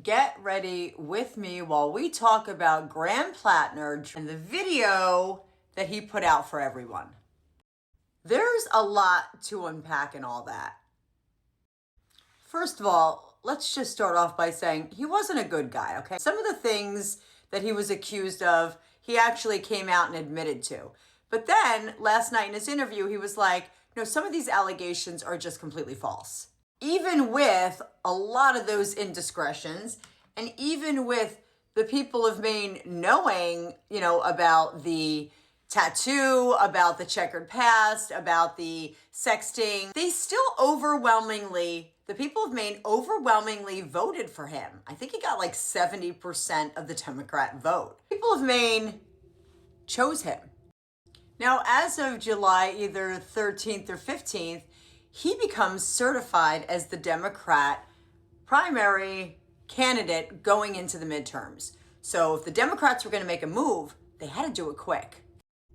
Get ready with me while we talk about Graham Platner and the video that he put out for everyone. There's a lot to unpack in all that. First of all, let's just start off by saying he wasn't a good guy, okay? Some of the things that he was accused of, he actually came out and admitted to. But then last night in his interview, he was like, no, some of these allegations are just completely false. Even with a lot of those indiscretions, and even with the people of Maine knowing, about the tattoo, about the checkered past, about the sexting, they still the people of Maine overwhelmingly voted for him. I think he got like 70% of the Democrat vote. People of Maine chose him. Now, as of July either 13th or 15th, he becomes certified as the Democrat primary candidate going into the midterms. So if the Democrats were going to make a move, they had to do it quick.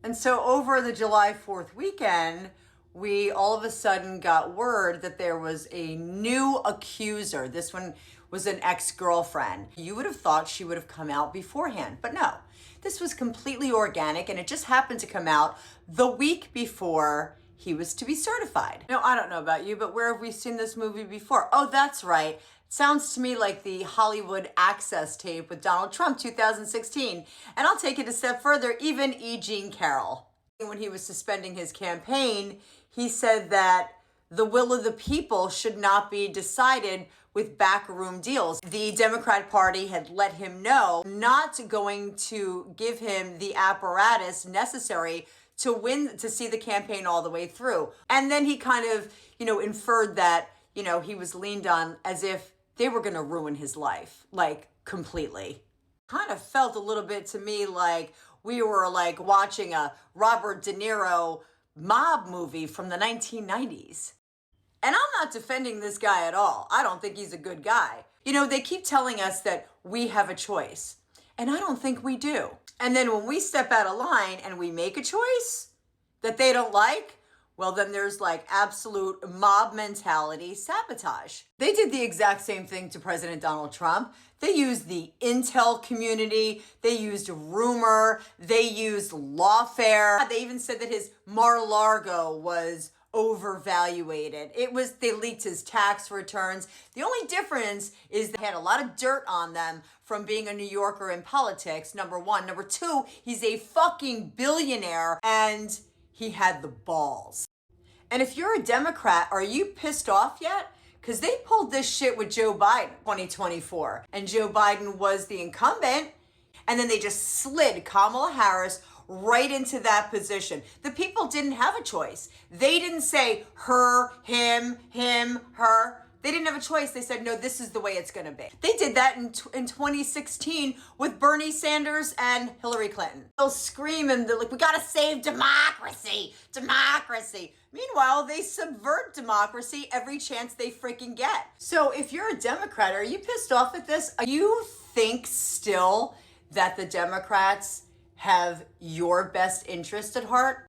And so over the July 4th weekend, we all of a sudden got word that there was a new accuser. This one was an ex-girlfriend. You would have thought she would have come out beforehand, but no. This was completely organic, and it just happened to come out the week before he was to be certified. Now, I don't know about you, but where have we seen this movie before? Oh, that's right. It sounds to me like the Hollywood Access tape with Donald Trump, 2016. And I'll take it a step further, even E. Jean Carroll. When he was suspending his campaign, he said that the will of the people should not be decided with backroom deals. The Democrat Party had let him know not going to give him the apparatus necessary to win, to see the campaign all the way through. And then he kind of, inferred that, he was leaned on as if they were going to ruin his life, like completely. Kind of felt a little bit to me like we were like watching a Robert De Niro mob movie from the 1990s. And I'm not defending this guy at all. I don't think he's a good guy. They keep telling us that we have a choice, and I don't think we do. And then when we step out of line and we make a choice that they don't like, well, then there's like absolute mob mentality sabotage. They did the exact same thing to President Donald Trump. They used the intel community. They used rumor. They used lawfare. They even said that his Mar-a-Lago was overvaluated. They leaked his tax returns. The only difference is they had a lot of dirt on them from being a New Yorker in politics, number one. Number two, he's a fucking billionaire and he had the balls. And if you're a Democrat, are you pissed off yet? Because they pulled this shit with Joe Biden 2024. And Joe Biden was the incumbent. And then they just slid Kamala Harris right into that position. The people didn't have a choice. They didn't say her, him, her. They didn't have a choice. They said, no, this is the way it's going to be. They did that in 2016 with Bernie Sanders and Hillary Clinton. They'll scream and they're like, we got to save democracy. Meanwhile, they subvert democracy every chance they freaking get. So if you're a Democrat, are you pissed off at this? You think still that the Democrats have your best interest at heart?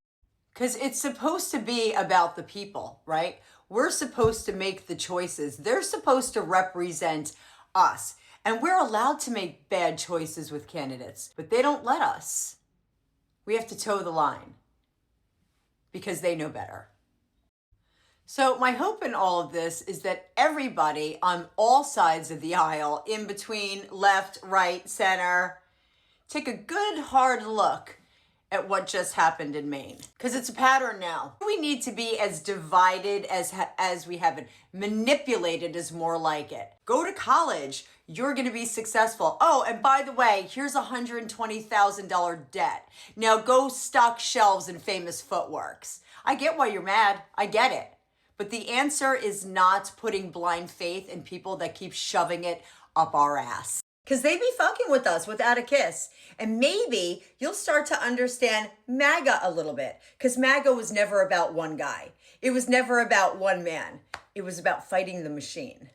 Because it's supposed to be about the people, right? We're supposed to make the choices. They're supposed to represent us. And we're allowed to make bad choices with candidates, but they don't let us. We have to toe the line because they know better. So my hope in all of this is that everybody on all sides of the aisle, in between left, right, center, take a good hard look at what just happened in Maine. Because it's a pattern now. We need to be as divided as we have been. Manipulated is more like it. Go to college. You're going to be successful. Oh, and by the way, here's a $120,000 debt. Now go stock shelves in Famous Footworks. I get why you're mad. I get it. But the answer is not putting blind faith in people that keep shoving it up our ass. Because they be fucking with us without a kiss. And maybe you'll start to understand MAGA a little bit. Because MAGA was never about one guy. It was never about one man. It was about fighting the machine.